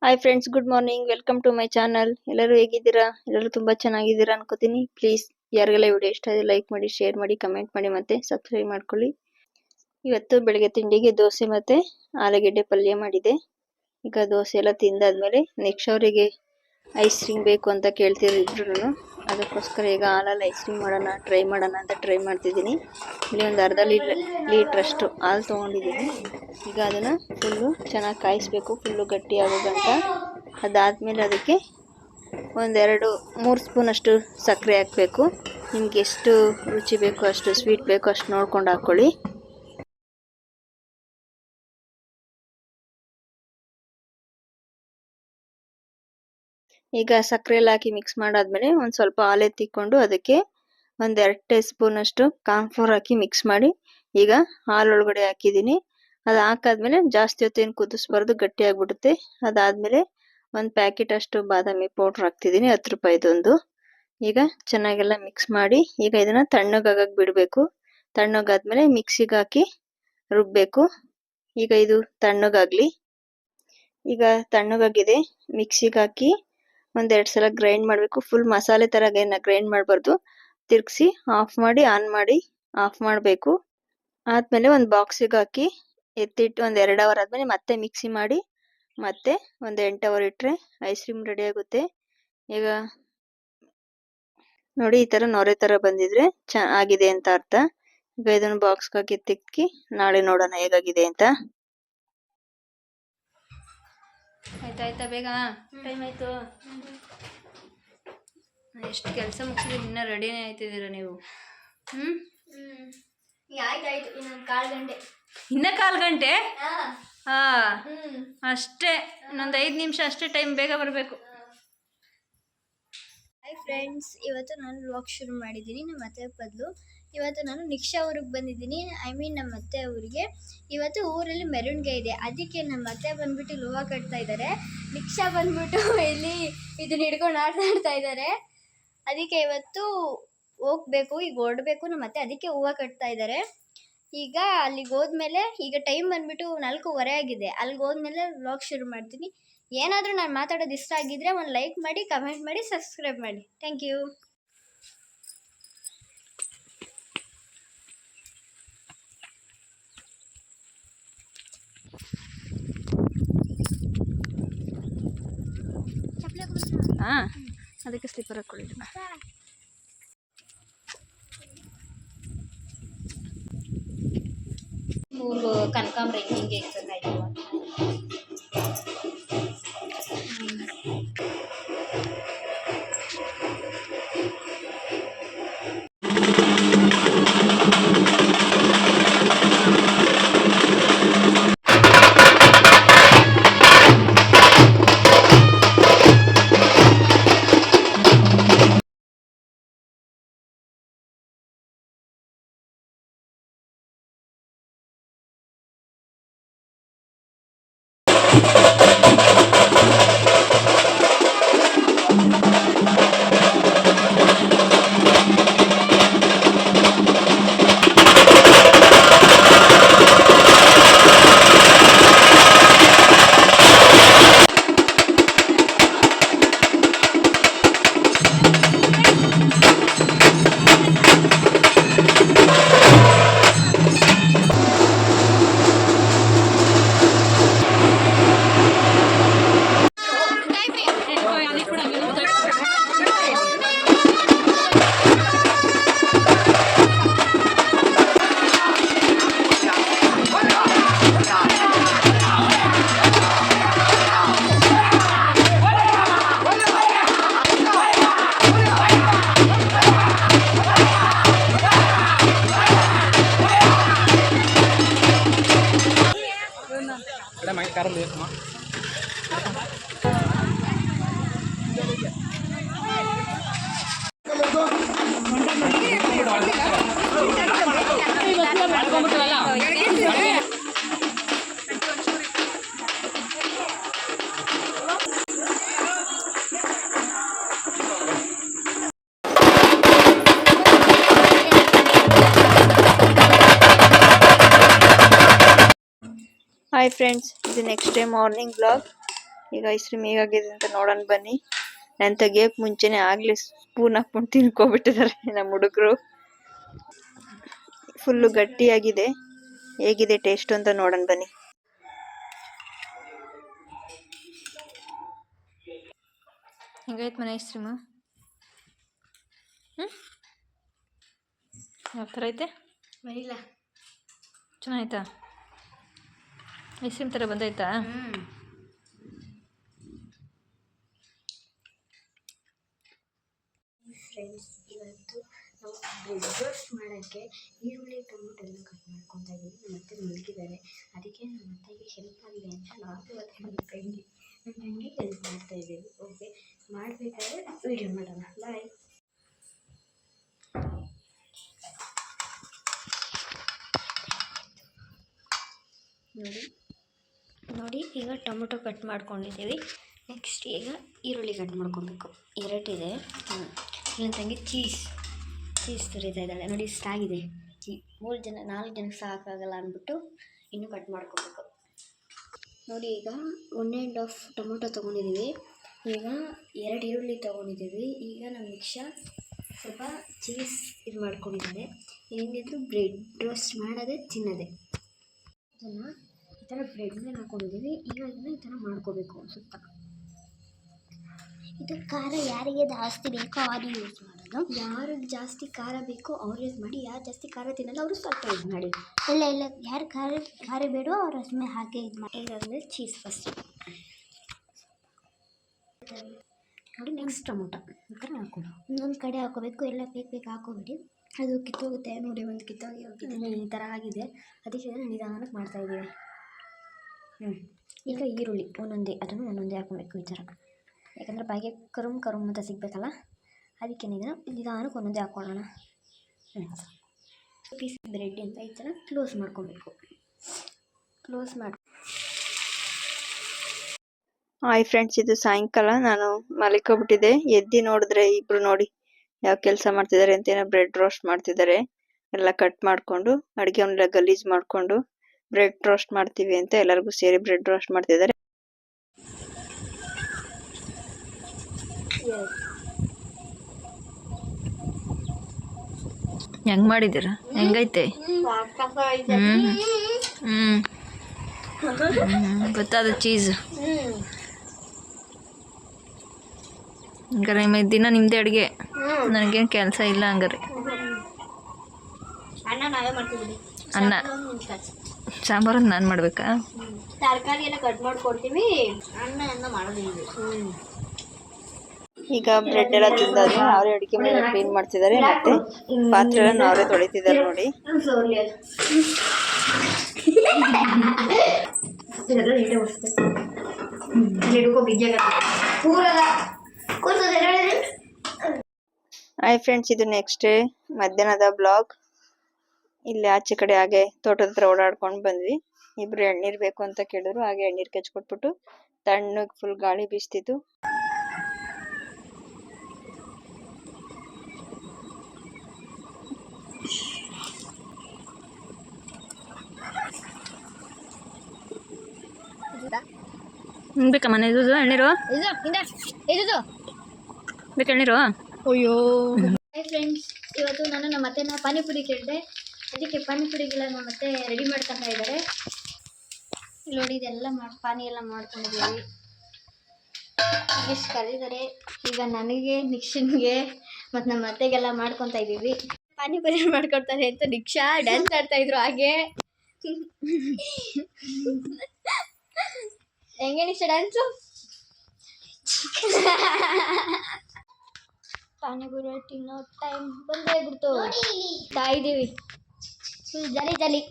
Hi friends, good morning. Welcome to my channel. ಎಲ್ಲರೂ ಹೇಗಿದ್ದೀರಾ? ಎಲ್ಲರೂ ತುಂಬಾ ಚೆನ್ನಾಗಿದ್ದೀರಾ ಅನ್ಕೋತೀನಿ. ಪ್ಲೀಸ್ ಯಾರಿಗೆಲ್ಲ ವಿಡಿಯೋ ಇಷ್ಟ ಆದ್ರೆ ಲೈಕ್ ಮಾಡಿ, ಶೇರ್ ಮಾಡಿ, ಕಮೆಂಟ್ ಮಾಡಿ ಮತ್ತೆ ಸಬ್ಸ್ಕ್ರೈಬ್ ಮಾಡ್ಕೊಳ್ಳಿ. ಇವತ್ತು ಬೆಳಗ್ಗೆ ತಿಂಡಿಗೆ ದೋಸೆ ಮತ್ತೆ ಆಲೂಗೆಡ್ಡೆ ಪಲ್ಯ ಮಾಡಿದೆ. ಈಗ ದೋಸೆ ಎಲ್ಲ ತಿಂದಾದ್ಮೇಲೆ ನೆಕ್ಸ್ಟ್ ಅವರಿಗೆ ಐಸ್ ಕ್ರೀಮ್ ಬೇಕು ಅಂತ ಕೇಳ್ತಿದ್ರು. ಅದಕ್ಕೋಸ್ಕರ ಈಗ ಹಾಲಲ್ಲಿ ಐಸ್ ಕ್ರೀಮ್ ಟ್ರೈ ಮಾಡೋಣ ಅಂತ ಟ್ರೈ ಮಾಡ್ತಿದ್ದೀನಿ. ಇಲ್ಲಿ ಒಂದು ಅರ್ಧ ಲೀಟ್ರಷ್ಟು ಹಾಲು ತೊಗೊಂಡಿದ್ದೀನಿ. ಈಗ ಅದನ್ನು ಫುಲ್ಲು ಚೆನ್ನಾಗಿ ಕಾಯಿಸ್ಬೇಕು, ಫುಲ್ಲು ಗಟ್ಟಿ ಆಗೋ ಗಂಟ. ಅದಾದಮೇಲೆ ಅದಕ್ಕೆ 3 ಸ್ಪೂನ್ ಅಷ್ಟು ಸಕ್ಕರೆ ಹಾಕಬೇಕು. ನಿಮ್ಗೆ ಎಷ್ಟು ರುಚಿ ಬೇಕು, ಅಷ್ಟು ಸ್ವೀಟ್ ಬೇಕು ಅಷ್ಟು ನೋಡ್ಕೊಂಡು ಹಾಕ್ಕೊಳ್ಳಿ. ಈಗ ಸಕ್ಕರೆ ಎಲ್ಲ ಹಾಕಿ ಮಿಕ್ಸ್ ಮಾಡಾದ್ಮೇಲೆ ಒಂದು ಸ್ವಲ್ಪ ಹಾಲು ಎತ್ತಿಕೊಂಡು ಅದಕ್ಕೆ 2 ಟೀ ಸ್ಪೂನ್ ಅಷ್ಟು ಕಾರ್ನ್ಫ್ಲೋರ್ ಹಾಕಿ ಮಿಕ್ಸ್ ಮಾಡಿ ಈಗ ಹಾಲೊಳಗಡೆ ಹಾಕಿದ್ದೀನಿ. ಅದು ಹಾಕಾದ್ಮೇಲೆ ಜಾಸ್ತಿ ಹೊತ್ತೇನು ಕುದಿಸ್ಬಾರ್ದು, ಗಟ್ಟಿ ಆಗ್ಬಿಡುತ್ತೆ. ಅದಾದ್ಮೇಲೆ 1 ಪ್ಯಾಕೆಟ್ ಅಷ್ಟು ಬಾದಾಮಿ ಪೌಡ್ರ್ ಹಾಕ್ತಿದ್ದೀನಿ, 10 ರೂಪಾಯಿದೊಂದು. ಈಗ ಚೆನ್ನಾಗೆಲ್ಲ ಮಿಕ್ಸ್ ಮಾಡಿ ಈಗ ಇದನ್ನ ತಣ್ಣಗಾಗಕ್ಕೆ ಬಿಡಬೇಕು. ತಣ್ಣಗಾದ್ಮೇಲೆ ಮಿಕ್ಸಿಗೆ ಹಾಕಿ ರುಬ್ಬಬೇಕು. ಈಗ ಇದು ತಣ್ಣಗಾಗ್ಲಿ. ಈಗ ತಣ್ಣಗಾಗಿದೆ. ಮಿಕ್ಸಿಗೆ ಹಾಕಿ 2 ಸಲ ಗ್ರೈಂಡ್ ಮಾಡಬೇಕು. ಫುಲ್ ಮಸಾಲೆ ಥರ ಗ್ರೈಂಡ್ ಮಾಡಬಾರ್ದು. ತಿರ್ಗಿಸಿ ಆಫ್ ಮಾಡಿ, ಆನ್ ಮಾಡಿ, ಆಫ್ ಮಾಡಬೇಕು. ಆದಮೇಲೆ ಒಂದು ಬಾಕ್ಸಿಗೆ ಹಾಕಿ ಎತ್ತಿಟ್ಟು 2 ಅವರ್ ಆದಮೇಲೆ ಮತ್ತೆ ಮಿಕ್ಸಿ ಮಾಡಿ ಮತ್ತೆ 8 ಅವರ್ ಇಟ್ಟರೆ ಐಸ್ ಕ್ರೀಮ್ ರೆಡಿ ಆಗುತ್ತೆ. ಈಗ ನೋಡಿ, ಈ ಥರ ನೊರೆ ಥರ ಬಂದಿದ್ರೆ ಆಗಿದೆ ಅಂತ ಅರ್ಥ. ಈಗ ಇದನ್ನು ಬಾಕ್ಸ್ಗೆ ಹಾಕಿ ತಿಕ್ಕಿ ನಾಳೆ ನೋಡೋಣ ಹೇಗಾಗಿದೆ ಅಂತ. ಆಯ್ತಾ ಬೇಗ? ಟೈಮ್ ಆಯ್ತು. ಎಷ್ಟು ಕೆಲಸ ಮುಗಿಸಿದ್ರೆ ಇನ್ನೂ ರೆಡಿನೇ ಆಯ್ತಿದ್ದೀರಾ ನೀವು? ಆಯ್ತಾಯ್ತು, ಇನ್ನೊಂದು 1/4 ಗಂಟೆ. ಇನ್ನ 1/4 ಗಂಟೆ? ಅಷ್ಟೇ, ಇನ್ನೊಂದು 5 ನಿಮಿಷ ಅಷ್ಟೇ ಟೈಮ್. ಬೇಗ ಬರಬೇಕು. ಹಾಯ್ ಫ್ರೆಂಡ್ಸ್, ಇವತ್ತು ನಾನು ವ್ಲಾಗ್ ಶುರು ಮಾಡಿದ್ದೀನಿ ನಮ್ಮ ಅತ್ತೆ ಬದಲು. ಇವತ್ತು ನಾನು ನಿಕ್ಷಾ ಊರಿಗೆ ಬಂದಿದ್ದೀನಿ. ನಮ್ಮ ಅತ್ತೆ ಊರಿಗೆ. ಇವತ್ತು ಊರಲ್ಲಿ ಮೆರವಣಿಗೆ ಇದೆ, ಅದಕ್ಕೆ ನಮ್ಮ ಅತ್ತೆ ಬಂದ್ಬಿಟ್ಟು ಇಲ್ಲಿ ಹೂವು ಕಟ್ತಾ ಇದ್ದಾರೆ. ನಿಕ್ಷಾ ಬಂದ್ಬಿಟ್ಟು ಇಲ್ಲಿ ಇದನ್ನ ಹಿಡ್ಕೊಂಡು ಆಡ್ತಾ ಇದ್ದಾರೆ. ಅದಕ್ಕೆ ಇವತ್ತು ಹೋಗ್ಬೇಕು, ಈಗ ಹೊರಡಬೇಕು ನಮ್ಮ ಅತ್ತೆ, ಅದಕ್ಕೆ ಹೂವು ಕಟ್ತಾ ಇದ್ದಾರೆ. ಈಗ ಅಲ್ಲಿಗೆ ಹೋದ್ಮೇಲೆ, ಈಗ ಟೈಮ್ ಬಂದ್ಬಿಟ್ಟು 4:15 ಆಗಿದೆ. ಅಲ್ಲಿಗೆ ಹೋದ್ಮೇಲೆ ವ್ಲಾಗ್ ಶುರು ಮಾಡ್ತೀನಿ. ಏನಾದರೂ ನಾನು ಮಾತಾಡೋದು ಇಷ್ಟ ಆಗಿದ್ರೆ ಒಂದು ಲೈಕ್ ಮಾಡಿ, ಕಮೆಂಟ್ ಮಾಡಿ, ಸಬ್ಸ್ಕ್ರೈಬ್ ಮಾಡಿ. Thank you. ಅದಕ್ಕೆ ಸ್ಲಿಪ್ಪರ್ ಹಾಕ್ಕೊಳ್ಳಿ. ಕನಕಾಂಬರ ಹಿಂಗೆ ಇಕ್ಬೇಕಾಯ್ತು. ಹಾಯ್ ಫ್ರೆಂಡ್ಸ್, ಇದು ನೆಕ್ಸ್ಟ್ ಡೇ ಮಾರ್ನಿಂಗ್ ಬ್ಲಾಗ್. ಈಗ ಐಸ್ ಕ್ರೀಮ್ ಹೇಗಾಗಿದೆ ಅಂತ ನೋಡೋಣ ಬನ್ನಿ. ನಾನು ತೆಗಿಯೋಕೆ ಮುಂಚೆನೆ ಆಗ್ಲೇ ಸ್ಪೂನ್ ಹಾಕ್ಕೊಂಡು ತಿನ್ಕೊಬಿಟ್ಟಿದ್ದಾರೆ ನಮ್ಮ ಹುಡುಗರು. ಫುಲ್ಲು ಗಟ್ಟಿಯಾಗಿದೆ. ಹೇಗಿದೆ ಟೇಸ್ಟ್ ಅಂತ ನೋಡೋಣ ಬನ್ನಿ. ಹೆಂಗಾಯ್ತು ಮನೆ ಐಸ್ ಕ್ರೀಮು? ಯಾವ ಥರ ಐತೆ? ಬರಿಲ್ಲ, ಚೆನ್ನಾಯ್ತಾ? ಐಸ್ ಕ್ರೀಮ್ ಥರ ಬಂದೈತಾ? ಫ್ರೆಂಡ್ಸ್, ಇವತ್ತು ನಾವು ಬ್ರೆಡ್ ರೋಸ್ಟ್ ಮಾಡೋಕ್ಕೆ ಈರುಳ್ಳಿ ಟೊಮೊಟೊ ಎಲ್ಲ ಕಟ್ ಮಾಡ್ಕೊತಾ ಇದ್ದೀವಿ. ನಮ್ಮ ಅತ್ತೆ ಮಲಗಿದ್ದಾರೆ, ಅದಕ್ಕೆ ನಮ್ಮ ಅತ್ತೆಗೆ ಹೆಲ್ಪ್ ಆಗಿದೆ ಅಂತ ನಾವು ಇವತ್ತು ನನ್ನ ತಂಗಿ ಹೆಲ್ಪ್ ಮಾಡ್ತಾ ಇದ್ದೀವಿ. ಓಕೆ, ಮಾಡಬೇಕಾದ್ರೆ ವೀಡಿಯೋ ಮಾಡೋಣ. ಬಾಯ್. ನೋಡಿ ಈಗ ಟೊಮೊಟೊ ಕಟ್ ಮಾಡ್ಕೊಂಡಿದ್ದೀವಿ. ನೆಕ್ಸ್ಟ್ ಈಗ ಈರುಳ್ಳಿ ಕಟ್ ಮಾಡ್ಕೊಬೇಕು. ಎರಡಿದೆ. ನನ್ನ ತಂಗಿ ಚೀಸ್ ತುರಿತಾ ಇದ್ದಾಳೆ. ನೋಡಿ ಇಷ್ಟಾಗಿದೆ. 4 ಜನಕ್ಕೆ ಸಾಕಾಗಲ್ಲ ಅಂದ್ಬಿಟ್ಟು ಇನ್ನೂ ಕಟ್ ಮಾಡ್ಕೊಬೇಕು. ನೋಡಿ ಈಗ 1.5 ಟೊಮೊಟೊ ತೊಗೊಂಡಿದ್ದೀವಿ. ಈಗ 2 ಈರುಳ್ಳಿ ತೊಗೊಂಡಿದ್ದೀವಿ. ಈಗ ನಮ್ಮ ನಿಕ್ಷಾ ಸ್ವಲ್ಪ ಚೀಸ್ ಇದು ಮಾಡ್ಕೊಂಡಿದ್ದಾರೆ. ಏನಿದ್ರು ಬ್ರೆಡ್ ರೋಸ್ಟ್ ಮಾಡೋದೇ ತಿನ್ನೋದೆ. ಇದನ್ನು ಈ ಥರ ಬ್ರೆಡ್ ಮೇಲೆ ಹಾಕೊಂಡಿದ್ದೀವಿ. ಈಗ ಇದನ್ನು ಈ ಥರ ಮಾಡ್ಕೋಬೇಕು ಸುತ್ತ. ಇದು ಖಾರ ಯಾರಿಗೆ ಜಾಸ್ತಿ ಬೇಕೋ ಅವರು ಯೂಸ್ ಮಾಡೋದು. ಯಾರಿಗೆ ಜಾಸ್ತಿ ಖಾರ ಬೇಕೋ ಅವ್ರು ಯೂಸ್ ಮಾಡಿ. ಯಾರು ಜಾಸ್ತಿ ಖಾರ ತಿನ್ನಲ್ಲ ಅವರು ಸ್ವಲ್ಪ ಯೂಸ್ ಮಾಡಿ. ಇಲ್ಲ ಯಾರು ಖಾರ ಬೇಡೋ ಅವ್ರು ಅಷ್ಟೇ ಹಾಕಿ ಇದು ಮಾಡಿ. ಇದಾದ್ಮೇಲೆ ಚೀಸ್ ಫಸ್ಟ್ ನೋಡಿ. ನೆಕ್ಸ್ಟ್ ಟೊಮೊಟೊ ಈ ಥರ ಹಾಕ್ಕೊಂಡು ಇನ್ನೊಂದು ಕಡೆ ಹಾಕೋಬೇಕು. ಎಲ್ಲ ಬೇಕು ಹಾಕೋಬೇಡಿ, ಅದು ಕಿತ್ತೋಗುತ್ತೆ. ನೋಡಿ ಒಂದು ಕಿತ್ತೋಗಿ ಹೋಗಿದೆ, ಈ ಥರ ಆಗಿದೆ. ಅದಕ್ಕೆ ನಿಧಾನಕ್ಕೆ ಮಾಡ್ತಾಯಿದ್ದೀವಿ. ಈಗ ಈರುಳ್ಳಿ ಅದನ್ನು ಒಂದೊಂದೇ ಹಾಕೋಬೇಕು ಈ ಥರ. ಯಾಕಂದರೆ ಬಾಯಿಗೆ ಕರುಮ್ ಅಂತ ಸಿಗಬೇಕಲ್ಲ, ಅದಕ್ಕೆ ನಿಧಾನಕ್ಕೆ ಒಂದೊಂದೇ ಹಾಕ್ಕೊಳ್ಳೋಣ. ಪೀಸ್ ಬ್ರೆಡ್ ಅಂತ ಈ ಥರ ಕ್ಲೋಸ್ ಮಾಡ್ಕೊಬೇಕು. ಹಾಯ್ ಫ್ರೆಂಡ್ಸ್, ಇದು ಸಾಯಂಕಾಲ ನಾನು ಮಲಿಕೊಬಿಟ್ಟಿದ್ದೆ. ಎದ್ದು ನೋಡಿದ್ರೆ ಇಬ್ರು ನೋಡಿ ಯಾವ ಕೆಲಸ ಮಾಡ್ತಿದ್ದಾರೆ ಅಂತ. ಏನೋ ಬ್ರೆಡ್ ರೋಸ್ಟ್ ಮಾಡ್ತಿದ್ದಾರೆ. ಎಲ್ಲ ಕಟ್ ಮಾಡ್ಕೊಂಡು ಅಡುಗೆವನ್ನೆಲ್ಲ ಗಲೀಜು ಮಾಡ್ಕೊಂಡು ಬ್ರೆಡ್ ರೋಸ್ಟ್ ಮಾಡ್ತೀವಿ ಅಂತ ಎಲ್ಲರಿಗೂ ಸೇರಿ ಬ್ರೆಡ್ ರೋಸ್ಟ್ ಮಾಡ್ತಿದ್ದಾರೆ. ಹೆಂಗ್ ಮಾಡಿದ್ದೀರಾ? ಹೆಂಗೈತೆ? ಗೊತ್ತಾದ ಚೀಸ್. ಹಂಗಾರೆ ದಿನ ನಿಮ್ಮದೇ ಅಡುಗೆ, ನನಗೇನು ಕೆಲಸ ಇಲ್ಲ. ಹಂಗಾರೆ ಅನ್ನ ಸಾಂಬಾರನ್ನು ನಾನು ಮಾಡಬೇಕಾ? ತರಕಾರಿ ಎಲ್ಲ ಕಟ್ ಮಾಡ್ಕೊಡ್ತೀವಿ, ಅನ್ನ ಮಾಡೋದಿಲ್ಲ. ಈಗ ಬ್ರೆಡ್ ಎಲ್ಲ ತಿಂದಾದ್ಮೇಲೆ ಅವರೇ ಅಡುಗೆ ಮನೆ ಕ್ಲೀನ್ ಮಾಡ್ತಿದ್ದಾರೆ. ಮತ್ತೆ ಪಾತ್ರೆ ಎಲ್ಲ ಅವರೇ ತೊಳಿತಿದ್ದಾರೆ ನೋಡಿ. ಹಾಯ್ ಫ್ರೆಂಡ್ಸ್, ಇದು ನೆಕ್ಸ್ಟ್ ಡೇ ಮಧ್ಯಾಹ್ನದ ಬ್ಲಾಗ್. ಇಲ್ಲಿ ಆಚೆ ಕಡೆ ಹಾಗೆ ತೋಟದ ಹತ್ರ ಓಡಾಡ್ಕೊಂಡು ಬಂದ್ವಿ. ಇಬ್ರು ಎಳ್ನೀರು ಬೇಕು ಅಂತ ಕೇಳಿದ್ರು. ಹಾಗೆ ಎಳ್ನೀರು ಕೆಚ್ಕೊಟ್ಬಿಟ್ಟು ತಣ್ಣಗೆ ಫುಲ್ ಗಾಳಿ ಬೀಸ್ತಿತ್ತು. ಬೇಕಾ ಮನೆ ಇದು ಎಳ್ನೀರು? ಬೇಕು ಎಳ್ನೀರು? ಅಯ್ಯೋ ಫ್ರೆಂಡ್ಸ್, ಇವತ್ತು ನಾನು ನಮ್ಮ ಅತ್ತೆನ ಪಾನಿಪುರಿ ಕೇಳಿದೆ. ಅದಕ್ಕೆ ಪಾನಿಪುರಿಗೆಲ್ಲ ನಮ್ಮ ಅತ್ತೆ ರೆಡಿ ಮಾಡ್ಕೊತಾ ಇದ್ದಾರೆ. ಇಲ್ಲಿ ನೋಡಿ, ಇದೆಲ್ಲ ಪಾನಿ ಎಲ್ಲ ಮಾಡ್ಕೊಂಡಿದ್ದೀವಿ. ಎಷ್ಟು ಕರೀತಾರೆ. ಈಗ ನನಗೆ, ನಿಕ್ಷನ್ಗೆ ಮತ್ತು ನಮ್ಮ ಅತ್ತೆಗೆಲ್ಲ ಮಾಡ್ಕೊತಾ ಇದ್ದೀವಿ. ಪಾನಿಪುರಿ ಮಾಡ್ಕೊಡ್ತಾರೆ ಅಂತ ನಿಕ್ಷಾ ಡ್ಯಾನ್ಸ್ ಆಡ್ತಾ ಇದ್ರು. ಹಾಗೆ ಹೆಂಗೆ ನಿಕ್ಷಾ ಡ್ಯಾನ್ಸು? ಪಾನಿಪುರಿ ತಿನ್ನೋ ಟೈಮ್ ಬಂದೇ ಬಿಡ್ತು. ಇದ್ದೀವಿ ಫುಲ್ ಜಾಲಿ.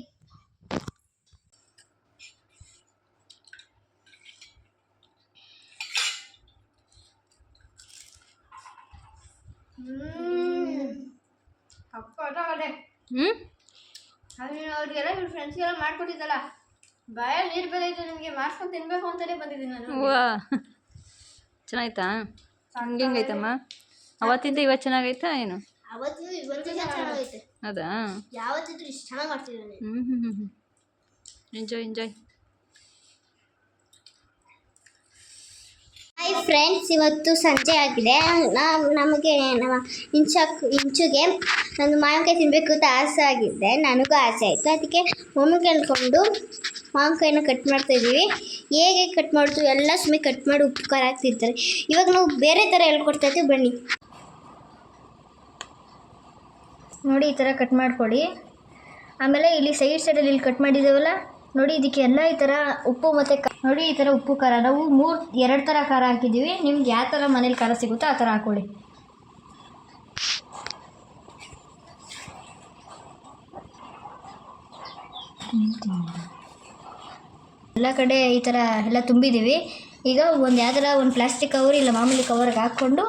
ಅವ್ರಿಗೆಲ್ಲ ಇವ್ರ ಫ್ರೆಂಡ್ಸ್ಗೆಲ್ಲ ಮಾಡ್ಕೊಟ್ಟಿದ್ದಲ್ಲ, ಬಾಯಲ್ಲಿ ನೀರು ಬೇಕೈತೆ. ನಿಮಗೆ ಮಾಡ್ಕೊಂಡು ತಿನ್ಬೇಕು ಅಂತಾನೆ ಬಂದಿದ್ದೀನಿ ನಾನು. ಚೆನ್ನಾಯ್ತಾ? ಹಂಗೈತಮ್ಮ? ಅವತ್ತಿಂದ ಇವತ್ತು ಚೆನ್ನಾಗೈತಾ ಏನು? ಅವತ್ತು ಇವತ್ತು ಚೆನ್ನಾಗೈತೆ. ಹೌದಾ? ಯಾವತ್ತಿದ್ರು ಇಷ್ಟು ಚೆನ್ನಾಗಿ ಮಾಡ್ತಿದ್ದಾನೆ. ಎಂಜಾಯ್. ಹಾಯ್ ಫ್ರೆಂಡ್ಸ್, ಇವತ್ತು ಸಂಜೆ ಆಗಿದೆ. ನಮಗೆ ನಮ್ಮ ಇಂಚುಗೆ ಒಂದು ಮಾವಿನಕಾಯಿ ತಿನ್ನಬೇಕು ಅಂತ ಆಸೆ ಆಗಿದೆ. ನನಗೂ ಆಸೆ ಆಯಿತು. ಅದಕ್ಕೆ ಮಮ್ಮಿ ಕೇಳ್ಕೊಂಡು ಮಾವಿನಕಾಯಿನ ಕಟ್ ಮಾಡ್ತಾ ಇದ್ದೀವಿ. ಹೇಗೆ ಕಟ್ ಮಾಡೋದು ಎಲ್ಲ ಸುಮ್ಮನೆ ಕಟ್ ಮಾಡಿ ಉಪ್ಪು ಖಾರ ಹಾಕ್ತಿರ್ತಾರೆ. ಇವಾಗ ನಾವು ಬೇರೆ ಥರ ಹೇಳ್ಕೊಡ್ತಾ ಇದ್ದೀವಿ, ಬನ್ನಿ ನೋಡಿ. ಈ ಥರ ಕಟ್ ಮಾಡ್ಕೊಳ್ಳಿ. ಆಮೇಲೆ ಇಲ್ಲಿ ಸೈಡಲ್ಲಿ ಇಲ್ಲಿ ಕಟ್ ಮಾಡಿದ್ದೇವಲ್ಲ ನೋಡಿ, ಇದಕ್ಕೆ ಎಲ್ಲ ಈ ಥರ ಉಪ್ಪು ಮತ್ತು ನೋಡಿ, ಈ ಥರ ಉಪ್ಪು ಖಾರ ನಾವು 2 ಥರ ಖಾರ ಹಾಕಿದ್ದೀವಿ. ನಿಮ್ಗೆ ಯಾವ ಥರ ಮನೇಲಿ ಖಾರ ಸಿಗುತ್ತೋ ಆ ಥರ ಹಾಕ್ಕೊಳ್ಳಿ. ಎಲ್ಲ ಕಡೆ ಈ ಥರ ಎಲ್ಲ ತುಂಬಿದ್ದೀವಿ. ಈಗ ಒಂದು ಪ್ಲಾಸ್ಟಿಕ್ ಕವರ್ ಇಲ್ಲ ಮಾಮೂಲಿ ಕವರ್ಗೆ ಹಾಕ್ಕೊಂಡು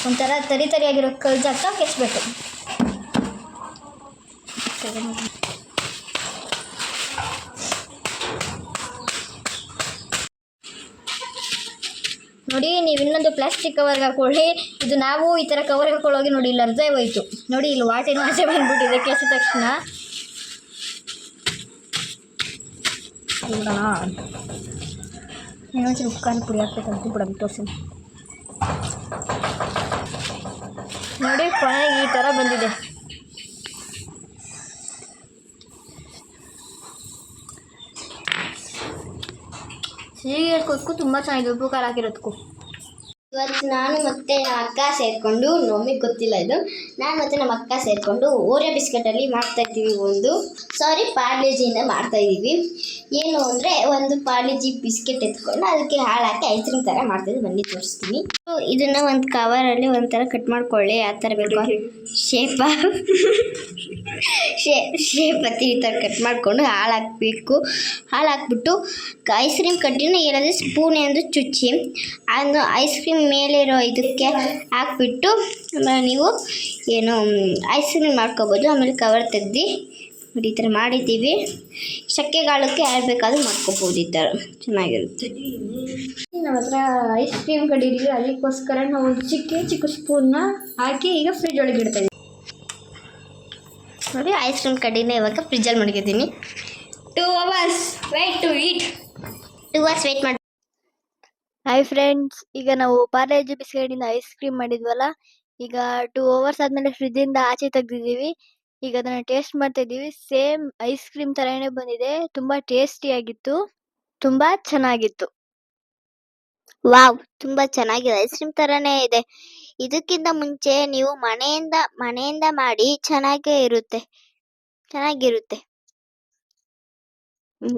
ಒಂಥರ ತರಿಯಾಗಿರೋ ಕಲ್ಜಾಕ ಕೆಚ್ಚಬೇಕು. ನೋಡಿ, ನೀವು ಇನ್ನೊಂದು ಪ್ಲಾಸ್ಟಿಕ್ ಕವರ್ಗೆ ಹಾಕೊಳ್ಳಿ. ಇದು ನಾವು ಈ ಥರ ಕವರ್ಗೆ ಹಾಕೊಳ್ಳೋಗಿ ನೋಡಿ, ಇಲ್ಲಿ ಅರ್ಧ ಹೋಯ್ತು ನೋಡಿ. ಇಲ್ಲಿ ವಾಟೇನೋ ಆಸೆ ಬಂದ್ಬಿಟ್ಟಿದೆ ಕೆಸಿದ ತಕ್ಷಣ. ಇನ್ನೊಂಚೂರು ಉಪ್ಪು ಖಾರ ಪುಡಿ ಹಾಕ್ಬೇಕಂತ ಬಿಡೋದು ತೋರಿಸಿ ನೋಡಿ. ಕೊನೆಗೆ ಈ ಥರ ಬಂದಿದೆ. ಹೀಗೆ ತುಂಬ ಚೆನ್ನಾಗಿದೆ ಉಪ್ಪು ಖಾರ ಹಾಕಿರೋದಕ್ಕೂ. ಇವತ್ತು ನಾನು ಮತ್ತು ನಮ್ಮ ಅಕ್ಕ ಸೇರಿಕೊಂಡು, ನಮಗೆ ಗೊತ್ತಿಲ್ಲ ಇದು, ನಾನು ಮತ್ತು ನಮ್ಮ ಅಕ್ಕ ಸೇರಿಕೊಂಡು ಓರಿಯೋ ಬಿಸ್ಕೆಟಲ್ಲಿ ಮಾಡ್ತಾಯಿದ್ದೀವಿ. ಪಾರ್ಲೆಜಿಯಿಂದ ಮಾಡ್ತಾಯಿದ್ದೀವಿ. ಏನು ಅಂದರೆ ಒಂದು ಪಾರ್ಲೆಜಿ ಬಿಸ್ಕೆಟ್ ಎತ್ಕೊಂಡು ಅದಕ್ಕೆ ಹಾಳು ಹಾಕಿ ಐಸ್ ಕ್ರೀಮ್ ಥರ ಮಾಡ್ತಾಯಿದ್ವಿ. ಬನ್ನಿ ತೋರಿಸ್ತೀನಿ. ಇದನ್ನು ಒಂದು ಕವರಲ್ಲಿ ಒಂಥರ ಕಟ್ ಮಾಡ್ಕೊಳ್ಳಿ. ಆ ಥರ ಬೇಕು ಶೇಪ್ ಹತ್ತಿ ಈ ಥರ ಕಟ್ ಮಾಡಿಕೊಂಡು ಹಾಲು ಹಾಕಬೇಕು. ಹಾಲು ಹಾಕ್ಬಿಟ್ಟು ಐಸ್ ಕ್ರೀಮ್ ಕಡ್ಡಿನ ಏನಾದರೂ ಸ್ಪೂನ್ ಎಂದು ಚುಚ್ಚಿ ಅದು ಐಸ್ ಕ್ರೀಮ್ ಮೇಲೆ ಇರೋ ಇದಕ್ಕೆ ಹಾಕ್ಬಿಟ್ಟು ಆಮೇಲೆ ನೀವು ಏನು ಐಸ್ ಕ್ರೀಮ್ ಮಾಡ್ಕೋಬೋದು. ಆಮೇಲೆ ಕವರ್ ತೆಗ್ದು ನೋಡಿ, ಈ ಥರ ಮಾಡಿದ್ದೀವಿ. ಚಕ್ಕೆಗಾಳಕ್ಕೆ ಯಾರು ಬೇಕಾದರೂ ಮಾಡ್ಕೋಬೋದು. ಈ ಥರ ಚೆನ್ನಾಗಿರುತ್ತೆ. ನಮ್ಮ ಹತ್ರ ಐಸ್ ಕ್ರೀಮ್ ಕಡ್ಡಿದ್ದೀವಿ, ಅದಕ್ಕೋಸ್ಕರ ನಾವು ಒಂದು ಚಿಕ್ಕ ಸ್ಪೂನ್ನ ಹಾಕಿ ಈಗ ಫ್ರಿಜ್ ಒಳಗೆ ಇಡ್ತಾಯಿದ್ದೀವಿ. ನೋಡಿ, ಐಸ್ ಕ್ರೀಮ್ ಕಡ್ಡಿನ ಇವಾಗ ಫ್ರಿಜ್ಜಲ್ಲಿ ಮಡಗಿದ್ದೀನಿ. 2 hours wait to eat. 2 hours wait ಮಾಡಿ. ಹಾಯ್ ಫ್ರೆಂಡ್ಸ್, ಈಗ ನಾವು ಪಾರ್ಲೆಜಿ ಬಿಸ್ಕೆಟಿಂದ ಐಸ್ ಕ್ರೀಮ್ ಮಾಡಿದ್ವಲ್ಲ, ಈಗ 2 hours ಆದಮೇಲೆ ಫ್ರಿಜ್ಜಿಂದ ಆಚೆ ತೆಗ್ದಿದ್ದೀವಿ. ಈಗ ಅದನ್ನು ಟೇಸ್ಟ್ ಮಾಡ್ತಾ ಇದ್ದೀವಿ. ಸೇಮ್ ಐಸ್ ಕ್ರೀಮ್ ಥರನೇ ಬಂದಿದೆ. ತುಂಬ ಟೇಸ್ಟಿಯಾಗಿತ್ತು, ತುಂಬ ಚೆನ್ನಾಗಿತ್ತು. ವಾವ್, ತುಂಬ ಚೆನ್ನಾಗಿದೆ. ಐಸ್ ಕ್ರೀಮ್ ಥರನೇ ಇದೆ. ಇದಕ್ಕಿಂತ ಮುಂಚೆ ನೀವು ಮನೆಯಿಂದ ಮಾಡಿ ಚೆನ್ನಾಗಿರುತ್ತೆ.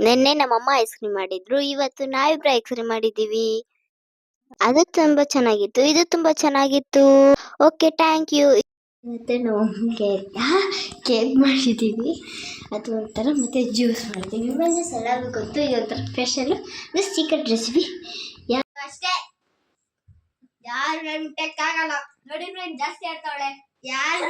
ನಿನ್ನೆ ನಮ್ಮಮ್ಮ ಐಸ್ ಕ್ರೀಮ್ ಮಾಡಿದ್ರು, ಇವತ್ತು ನಾವಿಬ್ರು ಐಸ್ ಕ್ರೀಮ್ ಮಾಡಿದ್ದೀವಿ. ಅದು ತುಂಬ ಚೆನ್ನಾಗಿತ್ತು, ಇದು ತುಂಬ ಚೆನ್ನಾಗಿತ್ತು. Okay, thank you. ಮತ್ತೆ ನಾವು ಕೇಕ್ ಮಾಡಿದ್ದೀವಿ. ಅದು ಒಂಥರ ಮತ್ತೆ ಜ್ಯೂಸ್ ಮಾಡ್ತೀವಿ. ಜ್ಯೂಸ್ ಎಲ್ಲರಿಗೂ ಗೊತ್ತು, ಇದು ಒಂಥರ ಸ್ಪೆಷಲ್. ಇದು ಸೀಕ್ರೆಟ್ ರೆಸಿಪಿ. ಅಷ್ಟೇ, ಯಾರು ನನ್ಟಕ್ಕಾಗಲ್ಲ ನೋಡಿ. ಫ್ರೆಂಡ್ ಜಾಸ್ತಿ ಆಡ್ತಾವಳೆ. ಯಾರು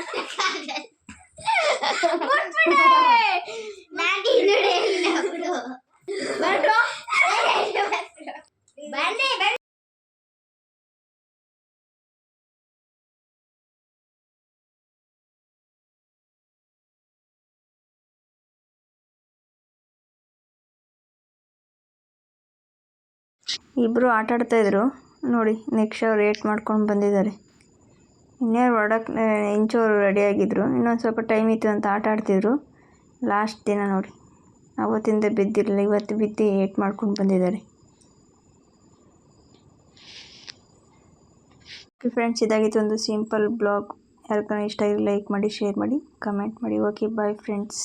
ಇಬ್ಬರು ಆಟ ಆಡ್ತಾ ಇದ್ರು ನೋಡಿ. ನೆಕ್ಸ್ಟ್ ಅವ್ರು ರೇಟ್ ಮಾಡ್ಕೊಂಡು ಬಂದಿದ್ದಾರೆ. ಇನ್ನೇನು ಹೊರಡಕ್ಕೆ ಇಂಚೋರು ರೆಡಿಯಾಗಿದ್ದರು. ಇನ್ನೊಂದು ಸ್ವಲ್ಪ ಟೈಮ್ ಇತ್ತು ಅಂತ ಆಟ ಆಡ್ತಿದ್ರು. ಲಾಸ್ಟ್ ದಿನ ನೋಡಿ, ಅವತ್ತಿಂದ ಬಿದ್ದಿರಲಿಲ್ಲ, ಇವತ್ತು ಬಿದ್ದು ಏಟ್ ಮಾಡ್ಕೊಂಡು ಬಂದಿದ್ದಾರೆ. ಓಕೆ ಫ್ರೆಂಡ್ಸ್, ಇದಾಗಿತ್ತು ಒಂದು ಸಿಂಪಲ್ ಬ್ಲಾಗ್. ಯಾರಿಗಾನ ಇಷ್ಟ ಆಗಿ ಲೈಕ್ ಮಾಡಿ, ಶೇರ್ ಮಾಡಿ, ಕಮೆಂಟ್ ಮಾಡಿ. Okay, bye friends.